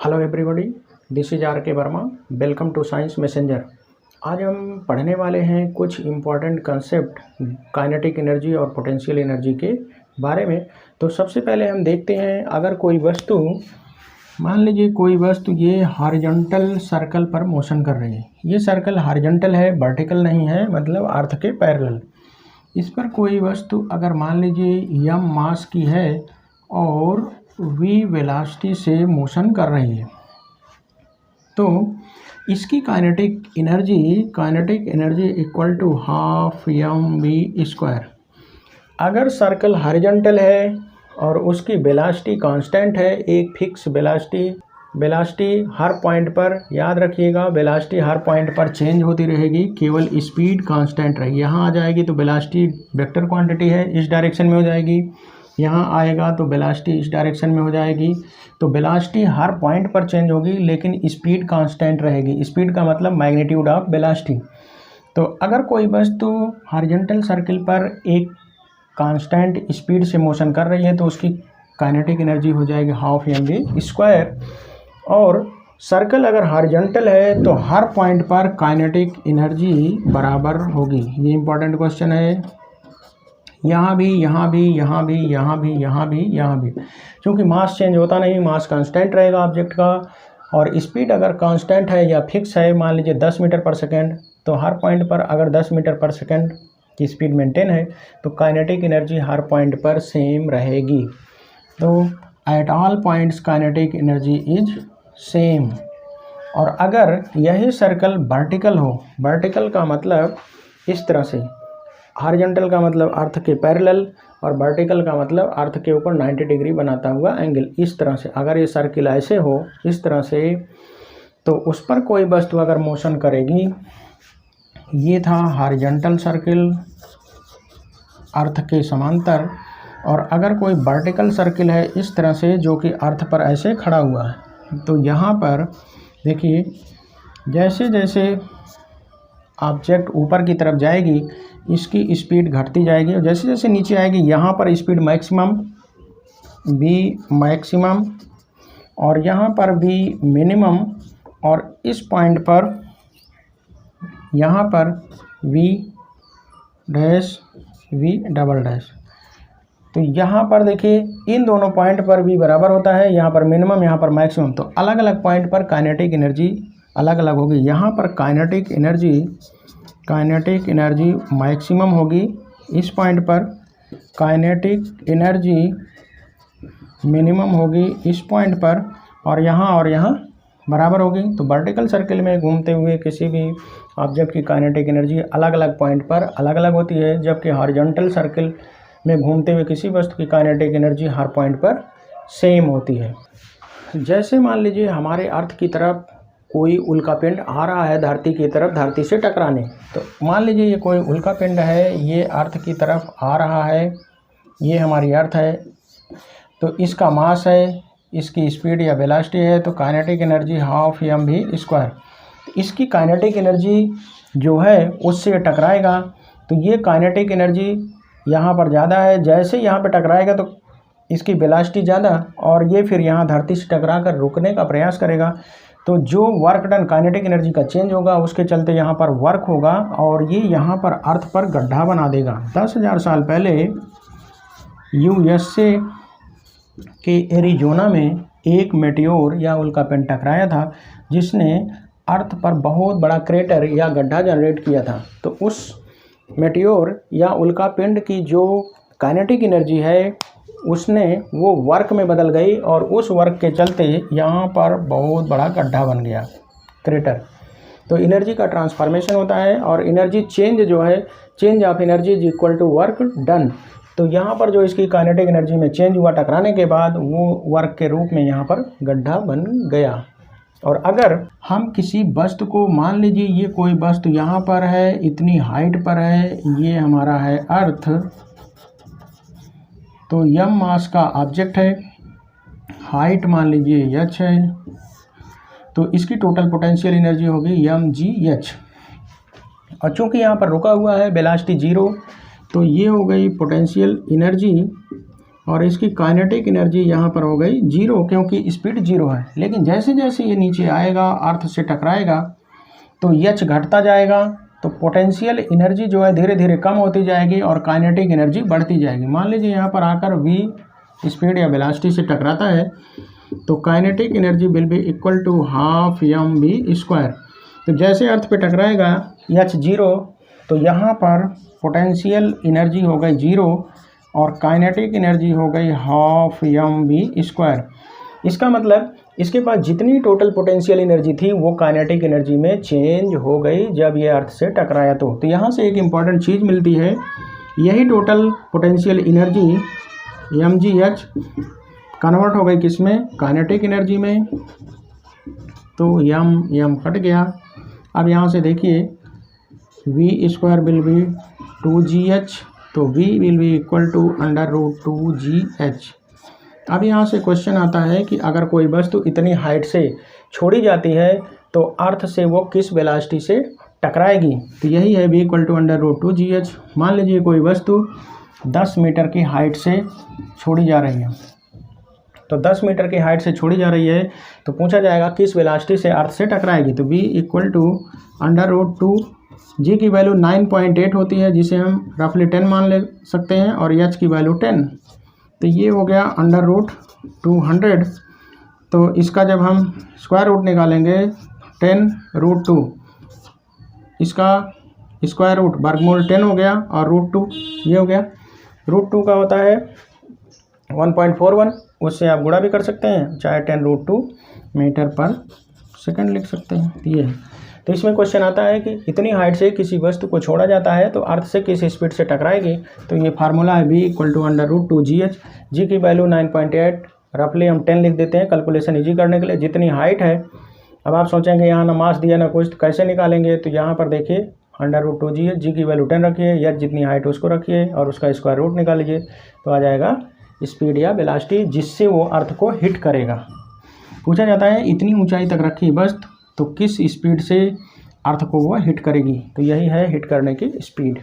Hello everybody, this is R K Verma. Welcome to science messenger. आज हम पढ़ने वाले हैं कुछ इम्पॉर्टेंट कंसेप्ट काइनेटिक एनर्जी और पोटेंशियल एनर्जी के बारे में। तो सबसे पहले हम देखते हैं, अगर कोई वस्तु, मान लीजिए कोई वस्तु ये हॉरिजॉन्टल सर्कल पर मोशन कर रही है। ये सर्कल हॉरिजॉन्टल है, वर्टिकल नहीं है, मतलब अर्थ के पैरेलल। इस पर कोई वस्तु अगर मान लीजिए m मास की है और v वेलोसिटी से मोशन कर रही है, तो इसकी kinetic energy equal to half mv²। अगर सर्कल हॉरिजॉन्टल है और उसकी वेलोसिटी कांस्टेंट है, एक फिक्स वेलोसिटी हर पॉइंट पर, याद रखिएगा वेलोसिटी हर पॉइंट पर चेंज होती रहेगी, केवल स्पीड कांस्टेंट रहेगी। यहाँ आ जाएगी तो वेलोसिटी वेक्टर क्वांटिटी है, इस डायरेक्शन में हो जाएगी। यहाँ आएगा तो वेलोसिटी इस डायरेक्शन में हो जाएगी। तो वेलोसिटी हर पॉइंट पर चेंज होगी लेकिन स्पीड कांस्टेंट रहेगी। स्पीड का मतलब मैग्नीट्यूड ऑफ वेलोसिटी। तो अगर कोई वस्तु हॉरिजॉन्टल सर्कल पर एक कांस्टेंट स्पीड से मोशन कर रही है तो उसकी काइनेटिक एनर्जी हो जाएगी हाफ mv²। और सर्कल अगर हॉरिजॉन्टल है तो हर पॉइंट पर काइनेटिक एनर्जी बराबर होगी। ये इंपॉर्टेंट क्वेश्चन है। यहाँ भी, क्योंकि मास चेंज होता नहीं, मास कांस्टेंट रहेगा ऑब्जेक्ट का। और स्पीड अगर कांस्टेंट है या फिक्स है, मान लीजिए 10 मीटर पर सेकेंड, तो हर पॉइंट पर अगर 10 मीटर पर सेकेंड की स्पीड मेंटेन है तो काइनेटिक एनर्जी हर पॉइंट पर सेम रहेगी। तो at all points kinetic energy is same. और अगर यही सर्कल वर्टिकल हो, वर्टिकल का मतलब इस तरह से, हॉरिजॉन्टल का मतलब अर्थ के पैरेलल और वर्टिकल का मतलब अर्थ के ऊपर 90 डिग्री बनाता हुआ एंगल, इस तरह से अगर ये सर्किल ऐसे हो, इस तरह से, तो उस पर कोई वस्तु अगर मोशन करेगी, ये था हॉरिजॉन्टल सर्किल अर्थ के समांतर, और अगर कोई वर्टिकल सर्किल है इस तरह से जो कि अर्थ पर ऐसे खड़ा हुआ है, तो यहाँ पर देखिए जैसे जैसे ऑब्जेक्ट ऊपर की तरफ जाएगी इसकी स्पीड घटती जाएगी, और जैसे जैसे नीचे आएगी यहाँ पर स्पीड मैक्सिमम और यहाँ पर भी मिनिमम, और इस पॉइंट पर यहाँ पर v डबल डैश। तो यहाँ पर देखिए इन दोनों पॉइंट पर भी बराबर होता है, यहाँ पर मिनिमम, यहाँ पर मैक्सिमम। तो अलग अलग पॉइंट पर काइनेटिक एनर्जी अलग अलग होगी। यहाँ पर काइनेटिक एनर्जी मैक्सिमम होगी, इस पॉइंट पर काइनेटिक एनर्जी मिनिमम होगी इस पॉइंट पर, और यहाँ बराबर होगी। तो वर्टिकल सर्किल में घूमते हुए किसी भी ऑब्जेक्ट की काइनेटिक एनर्जी अलग अलग पॉइंट पर अलग अलग होती है, जबकि हॉरिजॉन्टल सर्किल में घूमते हुए किसी वस्तु की काइनेटिक एनर्जी हर पॉइंट पर सेम होती है। जैसे मान लीजिए हमारे अर्थ की तरफ कोई उल्कापिंड आ रहा है धरती की तरफ, धरती से टकराने। तो मान लीजिए ये कोई उल्कापिंड है, ये अर्थ की तरफ आ रहा है, ये हमारी अर्थ है, तो इसका मास है, इसकी स्पीड या वेलोसिटी है, तो काइनेटिक एनर्जी हाफ mv²। इसकी काइनेटिक एनर्जी जो है उससे टकराएगा, तो ये काइनेटिक एनर्जी यहाँ पर ज़्यादा है। जैसे यहाँ पे टकराएगा तो इसकी वेलोसिटी ज़्यादा, और ये फिर यहाँ धरती से टकरा कर रुकने का प्रयास करेगा। तो जो वर्क डन, काइनेटिक एनर्जी का चेंज होगा, उसके चलते यहाँ पर वर्क होगा और ये यहाँ पर अर्थ पर गड्ढा बना देगा। 10,000 साल पहले USA के एरिजोना में एक मेटियोर या उल्कापिंड टकराया था, जिसने अर्थ पर बहुत बड़ा क्रेटर या गड्ढा जनरेट किया था। तो उस मेटियोर या उल्कापिंड की जो काइनेटिक एनर्जी है उसने वो वर्क में बदल गई, और उस वर्क के चलते यहाँ पर बहुत बड़ा गड्ढा बन गया, क्रेटर। तो एनर्जी का ट्रांसफॉर्मेशन होता है, और एनर्जी चेंज जो है, change of energy is equal to work done. तो यहाँ पर जो इसकी काइनेटिक एनर्जी में चेंज हुआ टकराने के बाद, वो वर्क के रूप में यहाँ पर गड्ढा बन गया। और अगर हम किसी वस्तु को, मान लीजिए ये कोई वस्तु यहाँ पर है, इतनी हाइट पर है, ये हमारा है अर्थ, तो m मास का ऑब्जेक्ट है, हाइट मान लीजिए h है, तो इसकी टोटल पोटेंशियल एनर्जी होगी mgh। और चूँकि यहाँ पर रुका हुआ है वेलोसिटी 0, तो ये हो गई पोटेंशियल एनर्जी और इसकी काइनेटिक एनर्जी यहाँ पर हो गई 0, क्योंकि स्पीड 0 है। लेकिन जैसे जैसे ये नीचे आएगा, अर्थ से टकराएगा, तो एच घटता जाएगा, तो पोटेंशियल एनर्जी जो है धीरे धीरे कम होती जाएगी और काइनेटिक एनर्जी बढ़ती जाएगी। मान लीजिए यहाँ पर आकर v स्पीड या वेलोसिटी से टकराता है, तो kinetic energy will be equal to half mv²। तो जैसे अर्थ पे टकराएगा एच 0, तो यहाँ पर पोटेंशियल एनर्जी हो गई 0 और काइनेटिक एनर्जी हो गई हाफ mv²। इसका मतलब इसके पास जितनी टोटल पोटेंशियल एनर्जी थी वो काइनेटिक एनर्जी में चेंज हो गई जब ये अर्थ से टकराया। तो यहाँ से एक इम्पॉर्टेंट चीज़ मिलती है, यही total potential energy mgh convert हो गई किस में, काइनेटिक एनर्जी में। तो m कट गया। अब यहाँ से देखिए v² विल बी 2gh, तो v will be equal to √2gh। अब यहाँ से क्वेश्चन आता है कि अगर कोई वस्तु इतनी हाइट से छोड़ी जाती है तो अर्थ से वो किस वेलोसिटी से टकराएगी। तो यही है v इक्वल टू √2gh। मान लीजिए कोई वस्तु 10 मीटर की हाइट से छोड़ी जा रही है, तो 10 मीटर की हाइट से छोड़ी जा रही है, तो पूछा जाएगा किस वेलोसिटी से अर्थ से टकराएगी। तो v इक्वल टू √2, g की वैल्यू 9.8 होती है, जिसे हम रफली 10 मान ले सकते हैं, और h की वैल्यू 10। तो ये हो गया √200। तो इसका जब हम स्क्वायर रूट निकालेंगे 10√2, इसका स्क्वायर रूट वर्गमूल 10 हो गया, और √2 ये हो गया। √2 का होता है 1.41, उससे आप गुणा भी कर सकते हैं, चाहे 10√2 मीटर पर सेकंड लिख सकते हैं। ये है। तो इसमें क्वेश्चन आता है कि इतनी हाइट से किसी वस्तु को छोड़ा जाता है तो अर्थ से किस स्पीड से टकराएगी। तो ये फार्मूला है v equal to √2gh। g की वैल्यू 9.8, रफली हम 10 लिख देते हैं कैलकुलेशन इजी करने के लिए। जितनी हाइट है, अब आप सोचेंगे यहाँ ना मास दिया ना कुछ, तो कैसे निकालेंगे। तो यहाँ पर देखिए √2gh, g की वैल्यू 10 रखिए, h जितनी हाइट उसको रखिए और उसका स्क्वायर रूट निकाल लीजिए, तो आ जाएगा स्पीड या वेलोसिटी जिससे वो अर्थ को हिट करेगा। पूछा जाता है इतनी ऊंचाई तक रखी वस्तु तो किस स्पीड से अर्थ को वो हिट करेगी। तो यही है हिट करने की स्पीड।